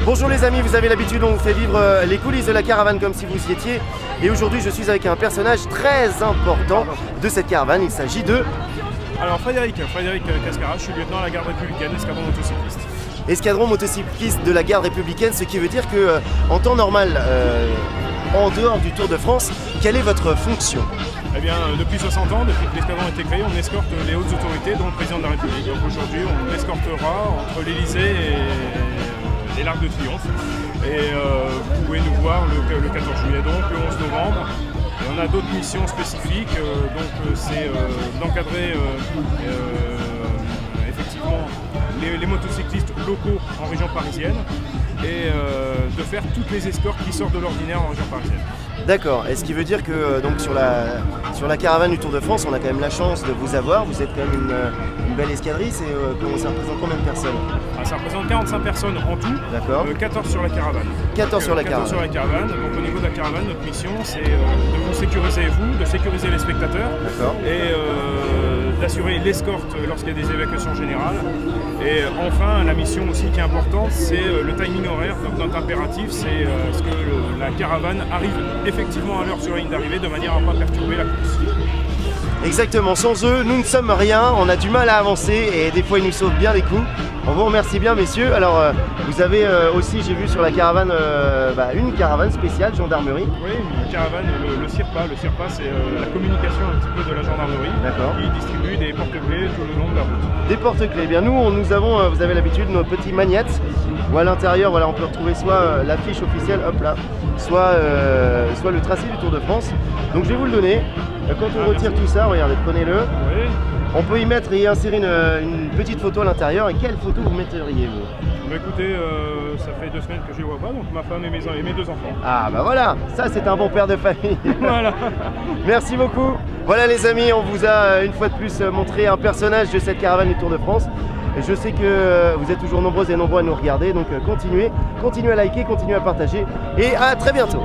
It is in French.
Bonjour les amis, vous avez l'habitude, on vous fait vivre les coulisses de la caravane comme si vous y étiez. Et aujourd'hui je suis avec un personnage très important de cette caravane, il s'agit de... Alors Frédéric Cascara, je suis lieutenant à la garde républicaine, escadron motocycliste. Escadron motocycliste de la garde républicaine, ce qui veut dire que en temps normal, en dehors du Tour de France, quelle est votre fonction? Eh bien, depuis 60 ans, depuis que l'escadron a été créé, on escorte les hautes autorités, dont le président de la République. Donc aujourd'hui, on escortera entre l'Elysée et l'Arc de Triomphe. Et vous pouvez nous voir le 14 juillet, donc le 11 novembre. Et on a d'autres missions spécifiques, donc c'est d'encadrer effectivement les motocyclistes locaux en région parisienne et de faire toutes les escortes qui sortent de l'ordinaire en région parisienne. D'accord, et ce qui veut dire que donc sur la caravane du Tour de France, on a quand même la chance de vous avoir, vous êtes quand même une belle escadrille, ça représente combien de personnes? Ça représente 45 personnes en tout, 14 sur la caravane. 14 sur la caravane. 14 sur la caravane, donc au niveau de la caravane, notre mission c'est de vous sécuriser vous, de sécuriser les spectateurs et d'assurer l'escorte lorsqu'il y a des évacuations générales. Et enfin, la mission aussi qui est importante, c'est le timing horaire. Donc notre impératif, c'est ce que la caravane arrive effectivement à l'heure sur la ligne d'arrivée de manière à ne pas perturber la course. Exactement, sans eux, nous ne sommes rien, on a du mal à avancer et des fois ils nous sauvent bien les coups. On vous remercie bien messieurs. Alors vous avez aussi, j'ai vu sur la caravane, une caravane spéciale gendarmerie. Oui, une caravane, le CIRPA. Le CIRPA c'est la communication un petit peu de la gendarmerie qui distribue des porte-clés tout le long de la route. Des porte-clés, bien nous avons, vous avez l'habitude, nos petits magnettes où à l'intérieur voilà, on peut retrouver soit l'affiche officielle, hop là, soit le tracé du Tour de France. Donc je vais vous le donner. Quand on retire tout ça, regardez, prenez-le. Oui. On peut y mettre et insérer une petite photo à l'intérieur. Et quelle photo vous metteriez vous? Bah écoutez, ça fait 2 semaines que je ne les vois pas, donc ma femme et mes 2 enfants. Ah bah voilà, ça c'est un bon père de famille. Voilà. Merci beaucoup. Voilà les amis, on vous a une fois de plus montré un personnage de cette caravane du Tour de France. Et je sais que vous êtes toujours nombreuses et nombreux à nous regarder, donc continuez à liker, continuez à partager et à très bientôt.